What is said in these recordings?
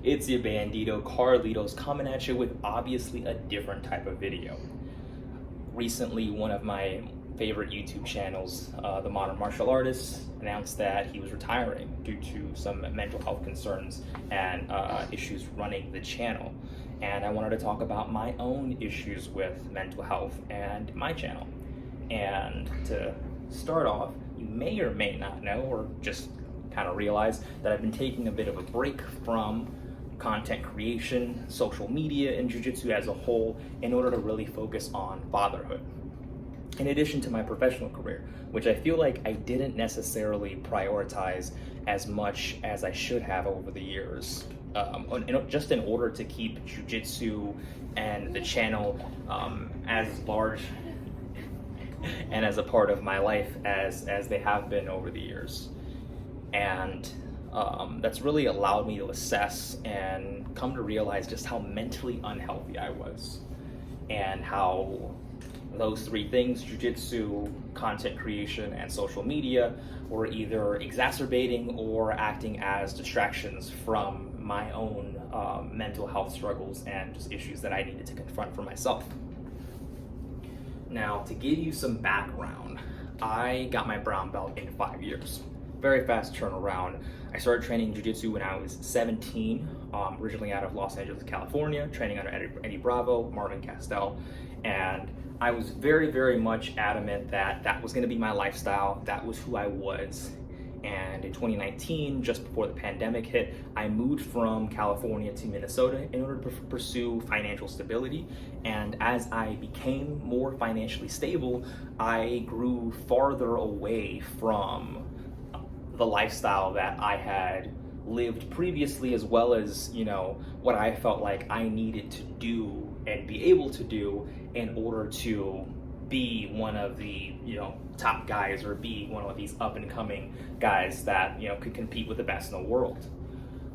It's your bandito Carlitos coming at you with obviously a different type of video. Recently, one of my favorite YouTube channels, The Modern Martial Artist, announced that he was retiring due to some mental health concerns and issues running the channel. And I wanted to talk about my own issues with mental health and my channel. And to start off, you may or may not know, or just kind of realize that I've been taking a bit of a break from content creation, social media, and jiu-jitsu as a whole in order to really focus on fatherhood. In addition to my professional career, which I feel like I didn't necessarily prioritize as much as I should have over the years, just in order to keep jiu-jitsu and the channel as large and as a part of my life as they have been over the years. And that's really allowed me to assess and come to realize just how mentally unhealthy I was, and how those three things, jiu-jitsu, content creation, and social media, were either exacerbating or acting as distractions from my own mental health struggles and just issues that I needed to confront for myself. Now, to give you some background, I got my brown belt in 5 years. Very fast turnaround. I started training jiu-jitsu when I was 17, originally out of Los Angeles, California, training under Eddie Bravo, Marvin Castell, and I was very, very much adamant that that was going to be my lifestyle, that was who I was. And in 2019, just before the pandemic hit, I moved from California to Minnesota in order to pursue financial stability. And as I became more financially stable, I grew farther away from the lifestyle that I had lived previously, as well as, what I felt like I needed to do and be able to do in order to be one of the, top guys, or be one of these up and coming guys that, could compete with the best in the world.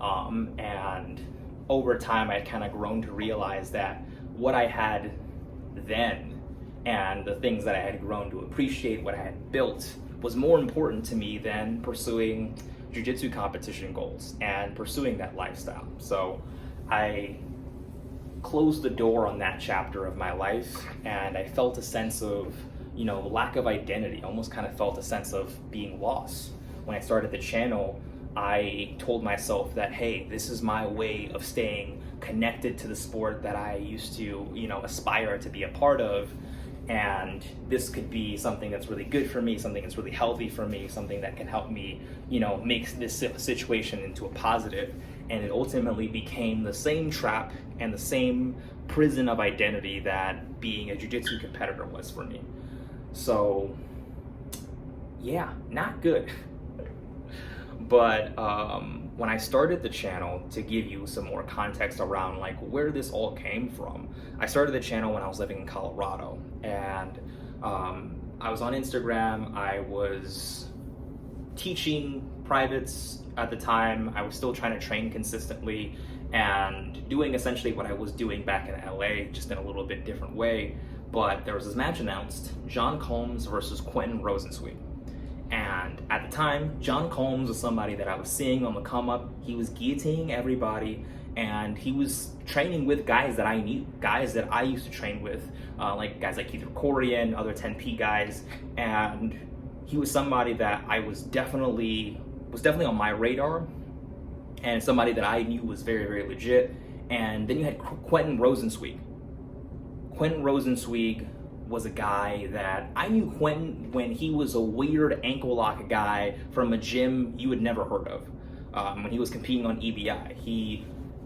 And over time, I had kind of grown to realize that what I had then and the things that I had grown to appreciate, what I had built, was more important to me than pursuing jiu-jitsu competition goals and pursuing that lifestyle. So I closed the door on that chapter of my life, and I felt a sense of, lack of identity, almost kind of felt a sense of being lost. When I started the channel, I told myself that, hey, this is my way of staying connected to the sport that I used to, aspire to be a part of. And this could be something that's really good for me, something that's really healthy for me, something that can help me, make this situation into a positive. And it ultimately became the same trap and the same prison of identity that being a jiu-jitsu competitor was for me. So, yeah, not good. But when I started the channel, to give you some more context around like where this all came from, I started the channel when I was living in Colorado, and I was on Instagram. I was teaching privates at the time. I was still trying to train consistently and doing essentially what I was doing back in LA, just in a little bit different way. But there was this match announced, John Combs versus Quentin Rosenzweig. And at the time, John Combs was somebody that I was seeing on the come up. He was guillotining everybody, and he was training with guys that I knew, guys that I used to train with, like guys like Keith Ricorian, other 10P guys. And he was somebody that I was definitely on my radar, and somebody that I knew was very, very legit. And then you had Quentin Rosenzweig. Quentin Rosenzweig was a guy that I knew Quentin when he was a weird ankle lock guy from a gym you had never heard of. When he was competing on EBI,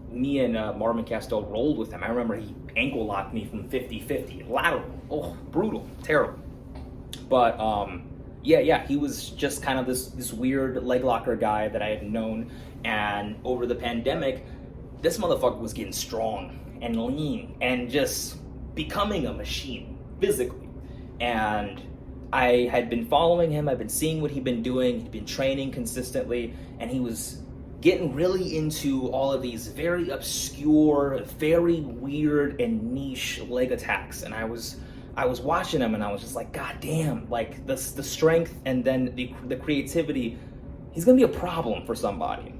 me and Marvin Castell rolled with him. I remember he ankle locked me from 50-50, lateral. Oh, brutal, terrible. But yeah, he was just kind of this weird leg locker guy that I had known. And over the pandemic, this motherfucker was getting strong and lean and just becoming a machine physically. And I had been following him. I've been seeing what he'd been doing. He'd been training consistently, and he was getting really into all of these very obscure, very weird and niche leg attacks. And I was watching him, and I was just like, God damn, like the strength and then the creativity, he's gonna be a problem for somebody.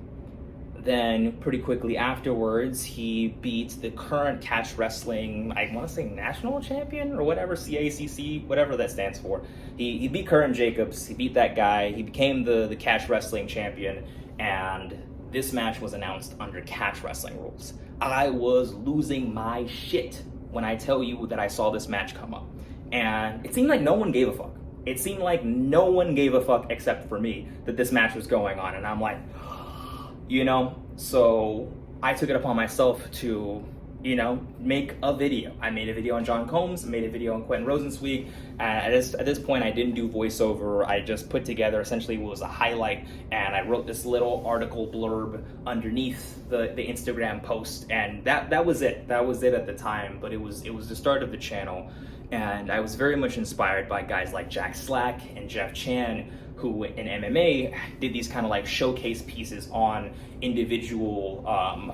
then pretty quickly afterwards, he beat the current catch wrestling, I want to say national champion or whatever, CACC, whatever that stands for. He beat Curran Jacobs, he beat that guy, he became the catch wrestling champion, and this match was announced under catch wrestling rules. I was losing my shit when I tell you that I saw this match come up. And it seemed like no one gave a fuck. It seemed like no one gave a fuck except for me that this match was going on. And I'm like, you know, so I took it upon myself to, you know, make a video. I made a video on John Combs, made a video on Quentin Rosenzweig. At this point, I didn't do voiceover. I just put together essentially what was a highlight, and I wrote this little article blurb underneath the Instagram post, and that was it. That was it at the time, but it was the start of the channel, and I was very much inspired by guys like Jack Slack and Jeff Chan, who in MMA did these kind of like showcase pieces on individual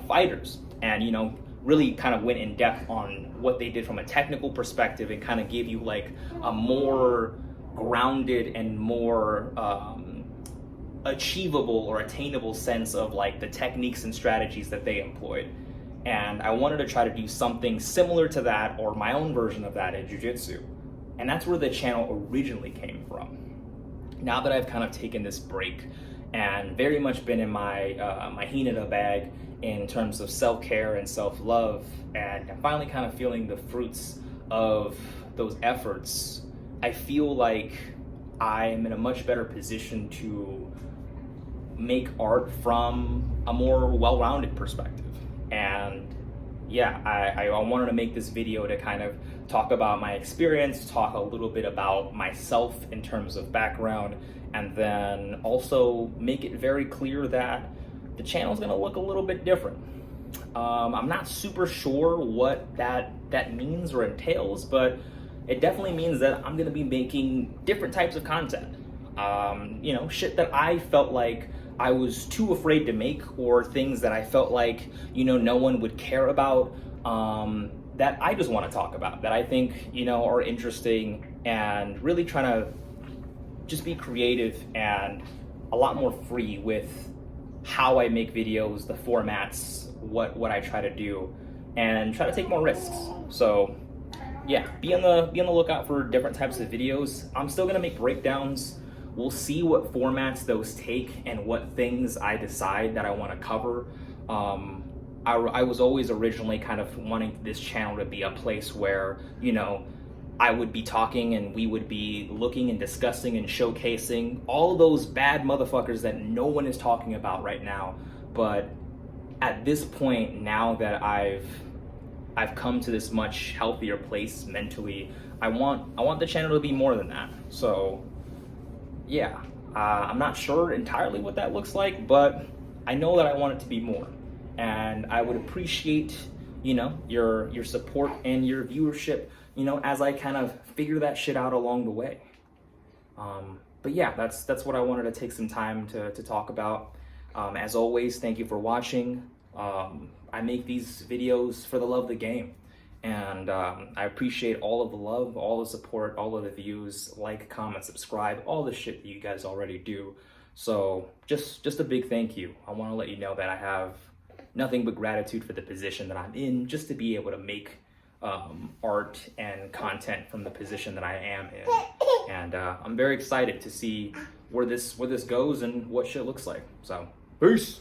fighters, and you know, really kind of went in depth on what they did from a technical perspective and kind of gave you like a more grounded and more achievable or attainable sense of like the techniques and strategies that they employed. And I wanted to try to do something similar to that, or my own version of that, in jiu-jitsu. And that's where the channel originally came from. Now that I've kind of taken this break and very much been in my my Hinata bag in terms of self-care and self-love, and I'm finally kind of feeling the fruits of those efforts, I feel like I'm in a much better position to make art from a more well-rounded perspective. And yeah, I wanted to make this video to kind of talk about my experience, talk a little bit about myself in terms of background, and then also make it very clear that the channel's gonna look a little bit different. I'm not super sure what that means or entails, but it definitely means that I'm gonna be making different types of content. You know, shit that I felt like I was too afraid to make, or things that I felt like, you know, no one would care about, that I just want to talk about, that I think, you know, are interesting, and really trying to just be creative and a lot more free with how I make videos, the formats, what I try to do, and try to take more risks. So yeah, be on the lookout for different types of videos. I'm still gonna make breakdowns. We'll see what formats those take and what things I decide that I want to cover. I was always originally kind of wanting this channel to be a place where, you know, I would be talking and we would be looking and discussing and showcasing all those bad motherfuckers that no one is talking about right now. But at this point, now that I've come to this much healthier place mentally, I want the channel to be more than that. So yeah, I'm not sure entirely what that looks like, but I know that I want it to be more, and I would appreciate, you know, your support and your viewership, you know, as I kind of figure that shit out along the way. But yeah, that's what I wanted to take some time to talk about. As always, thank you for watching. I make these videos for the love of the game. And I appreciate all of the love, all the support, all of the views, like, comment, subscribe, all the shit that you guys already do. So just a big thank you. I want to let you know that I have nothing but gratitude for the position that I'm in, just to be able to make art and content from the position that I am in. And I'm very excited to see where this goes and what shit looks like. So peace.